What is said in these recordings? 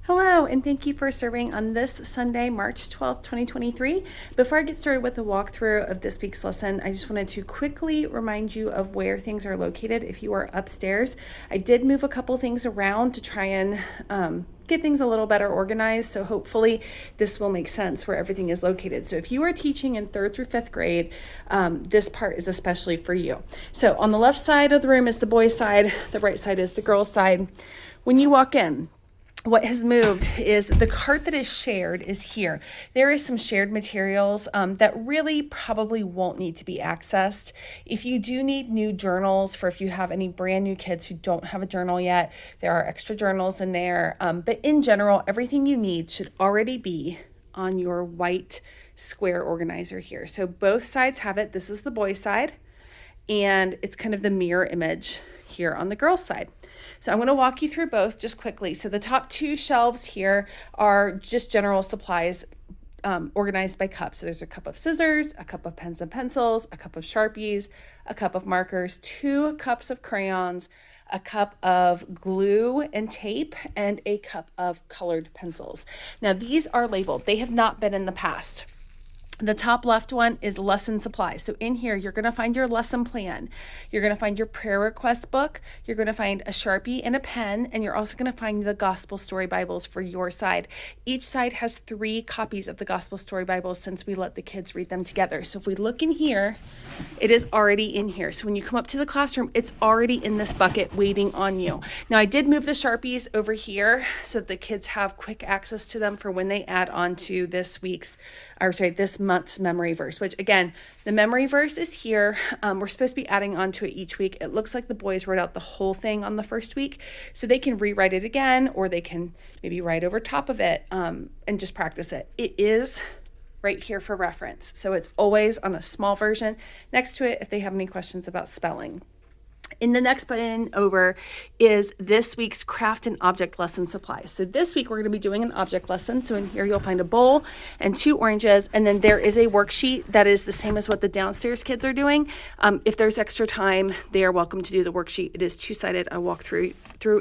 Hello, and thank you for serving on this Sunday, March 12th, 2023. Before I get started with the walkthrough of this week's lesson, I just wanted to quickly remind you of where things are located if you are upstairs. I did move a couple things around to try and get things a little better organized, so hopefully this will make sense where everything is located. So if you are teaching in 3rd through 5th grade, this part is especially for you. So on the left side of the room is the boys' side, the right side is the girls' side. When you walk in, what has moved is the cart that is shared is here. There is some shared materials that really probably won't need to be accessed. If you do need new journals for if you have any brand new kids who don't have a journal yet, there are extra journals in there. But in general, everything you need should already be on your white square organizer here. So both sides have it. This is the boys' side, and it's kind of the mirror image here on the girls' side. So I'm going to walk you through both just quickly. So the top two shelves here are just general supplies organized by cup. So there's a cup of scissors, a cup of pens and pencils, a cup of Sharpies, a cup of markers, 2 cups of crayons, a cup of glue and tape, and a cup of colored pencils. Now these are labeled. They have not been in the past. The top left one is lesson supplies. So in here, you're going to find your lesson plan. You're going to find your prayer request book. You're going to find a Sharpie and a pen, and you're also going to find the Gospel Story Bibles for your side. Each side has 3 copies of the Gospel Story Bibles since we let the kids read them together. So if we look in here, it is already in here. So when you come up to the classroom, it's already in this bucket waiting on you. Now I did move the Sharpies over here so that the kids have quick access to them for when they add on to this month's memory verse, which again, the memory verse is here. We're supposed to be adding on to it each week. It looks like the boys wrote out the whole thing on the first week, so they can rewrite it again, or they can maybe write over top of it and just practice it. It is right here for reference. So it's always on a small version next to it if they have any questions about spelling. In the next button over is this week's craft and object lesson supplies. So this week we're going to be doing an object lesson. So in here you'll find a bowl and 2 oranges, and then there is a worksheet that is the same as what the downstairs kids are doing. If there's extra time, they are welcome to do the worksheet. It is 2-sided. I'll walk through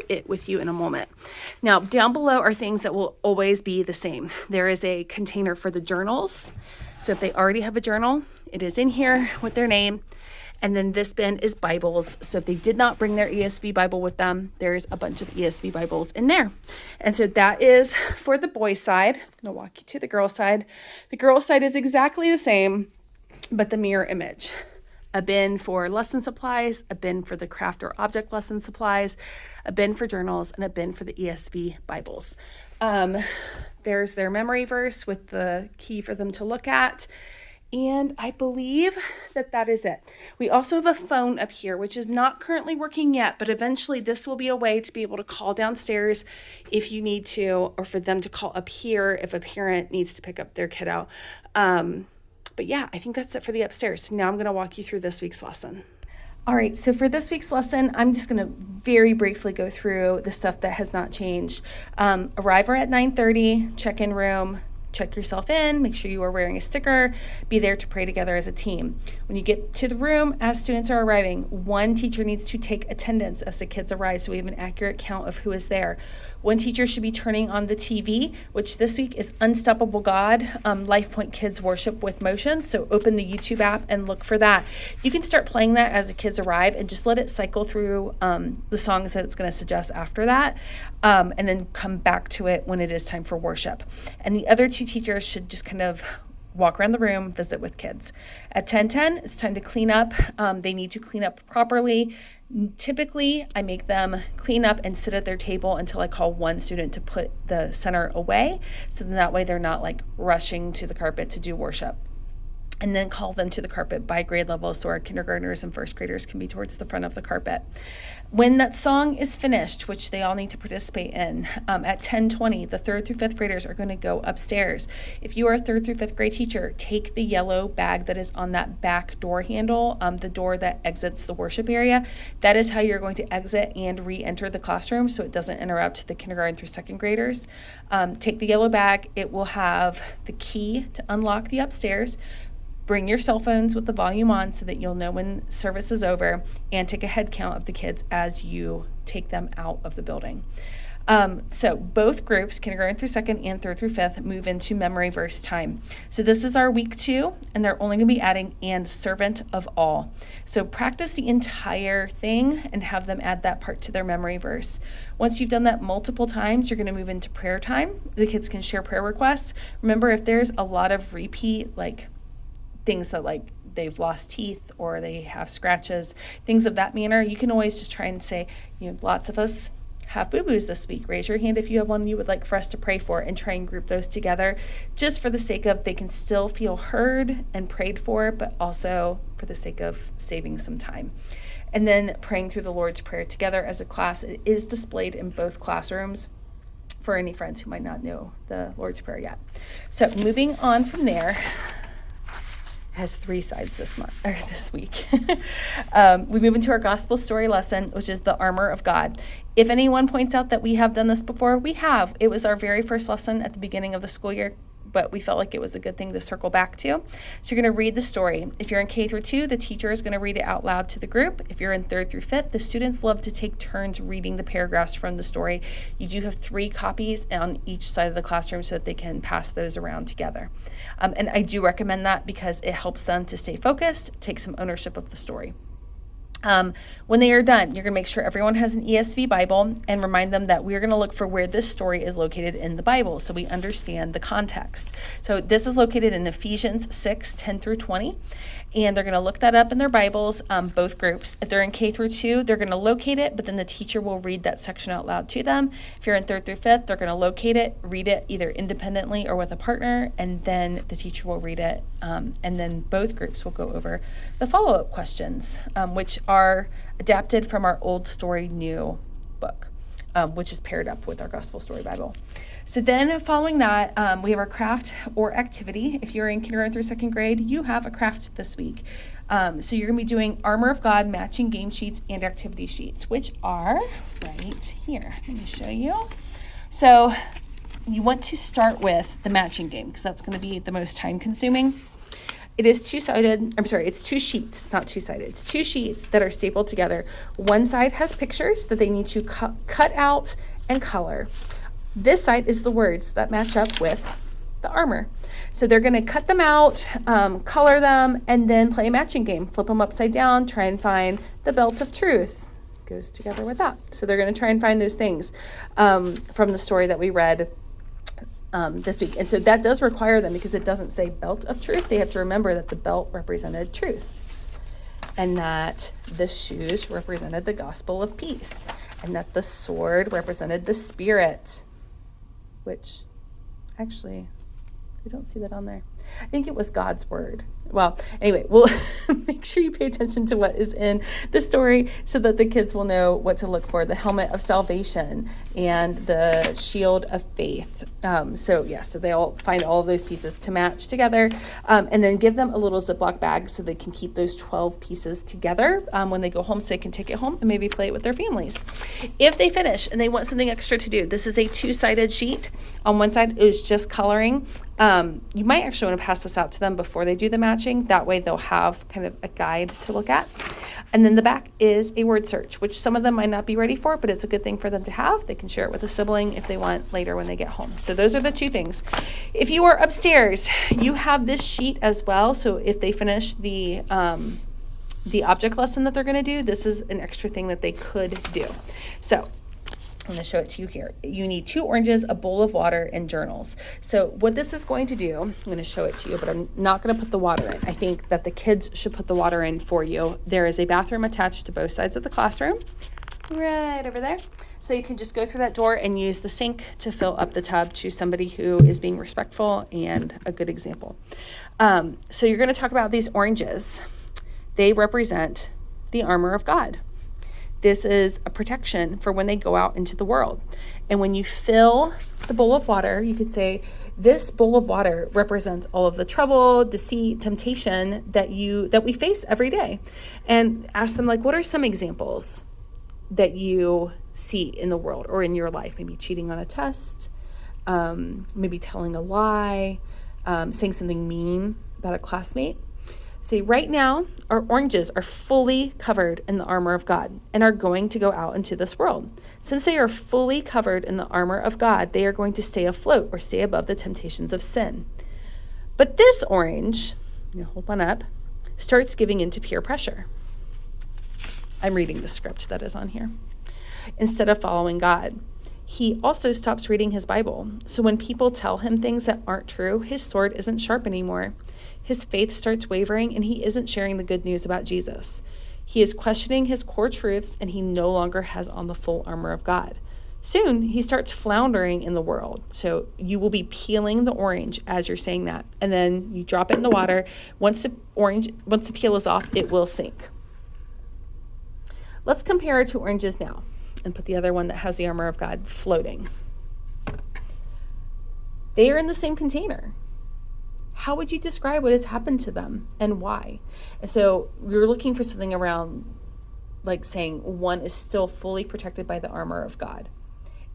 it with you in a moment. Now down below are things that will always be the same. There is a container for the journals. So if they already have a journal, it is in here with their name. And then this bin is Bibles. So if they did not bring their ESV Bible with them, there's a bunch of ESV Bibles in there. And so that is for the boys' side. I'm going to walk you to the girls' side. The girls' side is exactly the same, but the mirror image. A bin for lesson supplies, a bin for the craft or object lesson supplies, a bin for journals, and a bin for the ESV Bibles. There's their memory verse with the key for them to look at. And I believe that is it. We also have a phone up here, which is not currently working yet, but eventually this will be a way to be able to call downstairs if you need to, or for them to call up here if a parent needs to pick up their kiddo. But yeah, I think that's it for the upstairs. So now I'm going to walk you through this week's lesson. All right, so for this week's lesson, I'm just going to very briefly go through the stuff that has not changed. Arrival at 9:30, check-in room. Check yourself in, make sure you are wearing a sticker, be there to pray together as a team. When you get to the room, as students are arriving, 1 teacher needs to take attendance as the kids arrive so we have an accurate count of who is there. 1 teacher should be turning on the TV, which this week is Unstoppable God, Life Point Kids Worship with Motion. So open the YouTube app and look for that. You can start playing that as the kids arrive and just let it cycle through the songs that it's going to suggest after that, and then come back to it when it is time for worship. And the other 2 teachers should just kind of walk around the room, visit with kids. At 10:10, it's time to clean up. They need to clean up properly. Typically, I make them clean up and sit at their table until I call 1 student to put the center away. So then that way they're not like rushing to the carpet to do worship. And then call them to the carpet by grade level so our kindergartners and first graders can be towards the front of the carpet. When that song is finished, which they all need to participate in, at 10:20, the 3rd through 5th graders are going to go upstairs. If you are a 3rd through 5th grade teacher, take the yellow bag that is on that back door handle, the door that exits the worship area. That is how you're going to exit and re-enter the classroom so it doesn't interrupt the kindergarten through 2nd graders. Take the yellow bag. It will have the key to unlock the upstairs. Bring your cell phones with the volume on so that you'll know when service is over, and take a head count of the kids as you take them out of the building. So both groups, kindergarten through second and third through fifth, move into memory verse time. So this is our week 2, and they're only going to be adding "and servant of all." So practice the entire thing and have them add that part to their memory verse. Once you've done that multiple times, you're going to move into prayer time. The kids can share prayer requests. Remember, if there's a lot of repeat, like things that like they've lost teeth or they have scratches, things of that manner, you can always just try and say, lots of us have boo-boos this week. Raise your hand if you have one you would like for us to pray for, and try and group those together just for the sake of they can still feel heard and prayed for, but also for the sake of saving some time. And then praying through the Lord's Prayer together as a class. It is displayed in both classrooms for any friends who might not know the Lord's Prayer yet. So moving on from there, has 3 sides this week. We move into our gospel story lesson, which is the armor of God. If anyone points out that we have done this before, we have. It was our very first lesson at the beginning of the school year, but we felt like it was a good thing to circle back to. So you're going to read the story. If you're in K through 2, the teacher is going to read it out loud to the group. If you're in 3rd through 5th, the students love to take turns reading the paragraphs from the story. You do have 3 copies on each side of the classroom so that they can pass those around together. And I do recommend that because it helps them to stay focused, take some ownership of the story. When they are done, you're going to make sure everyone has an ESV Bible and remind them that we're going to look for where this story is located in the Bible so we understand the context. So this is located in Ephesians 6:10 through 20, and they're going to look that up in their Bibles, both groups. If they're in K through 2, they're going to locate it, but then the teacher will read that section out loud to them. If you're in 3rd through 5th, they're going to locate it, read it either independently or with a partner, and then the teacher will read it, and then both groups will go over the follow-up questions, which are adapted from our Old Story New book, which is paired up with our Gospel Story Bible. So then following that, we have our craft or activity. If you're in kindergarten through 2nd grade, you have a craft this week. So you're going to be doing Armor of God matching game sheets and activity sheets, which are right here. Let me show you. So you want to start with the matching game because that's going to be the most time consuming. It is two-sided. It's 2 sheets. It's not two-sided. It's 2 sheets that are stapled together. One side has pictures that they need to cut out and color. This side is the words that match up with the armor. So they're going to cut them out, color them, and then play a matching game. Flip them upside down, try and find the belt of truth. Goes together with that. So they're going to try and find those things from the story that we read this week. And so that does require them, because it doesn't say belt of truth, they have to remember that the belt represented truth and that the shoes represented the gospel of peace and that the sword represented the spirit, which actually, I don't see that on there. I think it was God's word. Well, anyway, we'll make sure you pay attention to what is in the story so that the kids will know what to look for. The helmet of salvation and the shield of faith. So they'll find all of those pieces to match together, and then give them a little Ziploc bag so they can keep those 12 pieces together when they go home, so they can take it home and maybe play it with their families. If they finish and they want something extra to do, this is a 2-sided sheet. On one side is just coloring. You might actually want to pass this out to them before they do the matching. That way they'll have kind of a guide to look at. And then the back is a word search, which some of them might not be ready for, but it's a good thing for them to have. They can share it with a sibling if they want later when they get home. So those are the 2 things. If you are upstairs, you have this sheet as well. So if they finish the object lesson that they're going to do, this is an extra thing that they could do. So I'm going to show it to you here. You need 2 oranges, a bowl of water, and journals. So what this is going to do, I'm going to show it to you, but I'm not going to put the water in. I think that the kids should put the water in for you. There is a bathroom attached to both sides of the classroom, right over there. So you can just go through that door and use the sink to fill up the tub. Choose somebody who is being respectful and a good example. So you're going to talk about these oranges. They represent the armor of God. This is a protection for when they go out into the world. And when you fill the bowl of water, you could say, this bowl of water represents all of the trouble, deceit, temptation that we face every day. And ask them, like, what are some examples that you see in the world or in your life? Maybe cheating on a test, maybe telling a lie, saying something mean about a classmate. See, right now, our oranges are fully covered in the armor of God and are going to go out into this world. Since they are fully covered in the armor of God, they are going to stay afloat or stay above the temptations of sin. But this orange, hold one up, starts giving into peer pressure. I'm reading the script that is on here. Instead of following God, he also stops reading his Bible. So when people tell him things that aren't true, his sword isn't sharp anymore. His faith starts wavering and he isn't sharing the good news about Jesus. He is questioning his core truths and he no longer has on the full armor of God. Soon, he starts floundering in the world. So you will be peeling the orange as you're saying that. And then you drop it in the water. Once the peel is off, it will sink. Let's compare it to oranges now and put the other one that has the armor of God floating. They are in the same container. How would you describe what has happened to them and why? And so you're looking for something around like saying one is still fully protected by the armor of God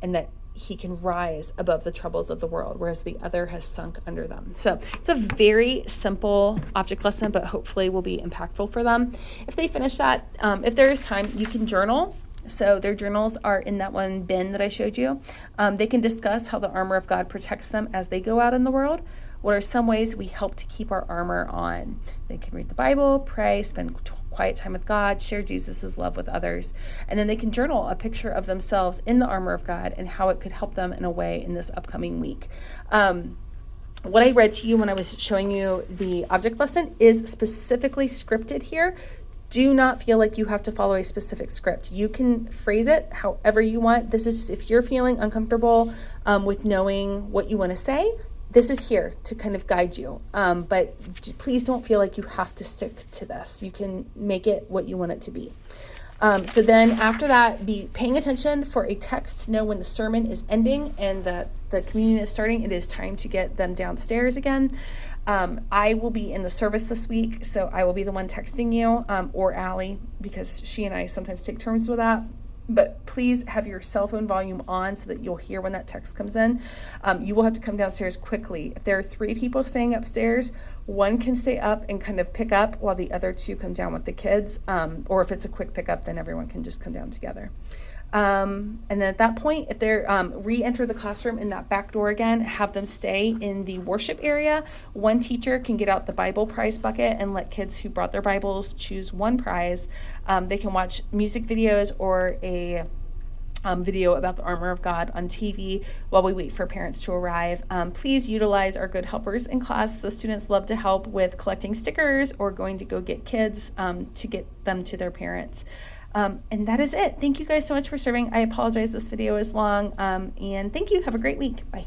and that he can rise above the troubles of the world, whereas the other has sunk under them. So it's a very simple object lesson, but hopefully will be impactful for them. If they finish that, if there is time, you can journal. So their journals are in that one bin that I showed you. They can discuss how the armor of God protects them as they go out in the world. What are some ways we help to keep our armor on? They can read the Bible, pray, spend quiet time with God, share Jesus' love with others. And then they can journal a picture of themselves in the armor of God and how it could help them in a way in this upcoming week. What I read to you when I was showing you the object lesson is specifically scripted here. Do not feel like you have to follow a specific script. You can phrase it however you want. This is if you're feeling uncomfortable with knowing what you want to say, this is here to kind of guide you. But please don't feel like you have to stick to this. You can make it what you want it to be. So then after that, be paying attention for a text to know when the sermon is ending and that the communion is starting. It is time to get them downstairs again. I will be in the service this week, so I will be the one texting you, or Allie, because she and I sometimes take turns with that. But please have your cell phone volume on so that you'll hear when that text comes in. You will have to come downstairs quickly. If there are 3 people staying upstairs, one can stay up and kind of pick up while the other 2 come down with the kids. Or if it's a quick pickup, then everyone can just come down together. And then at that point, if they're re-enter the classroom in that back door again, have them stay in the worship area. One teacher can get out the Bible prize bucket and let kids who brought their Bibles choose one prize. They can watch music videos or a video about the armor of God on TV while we wait for parents to arrive. Please utilize our good helpers in class. The students love to help with collecting stickers or going to go get kids to get them to their parents. And that is it. Thank you guys so much for serving. I apologize this video is long. And thank you. Have a great week. Bye.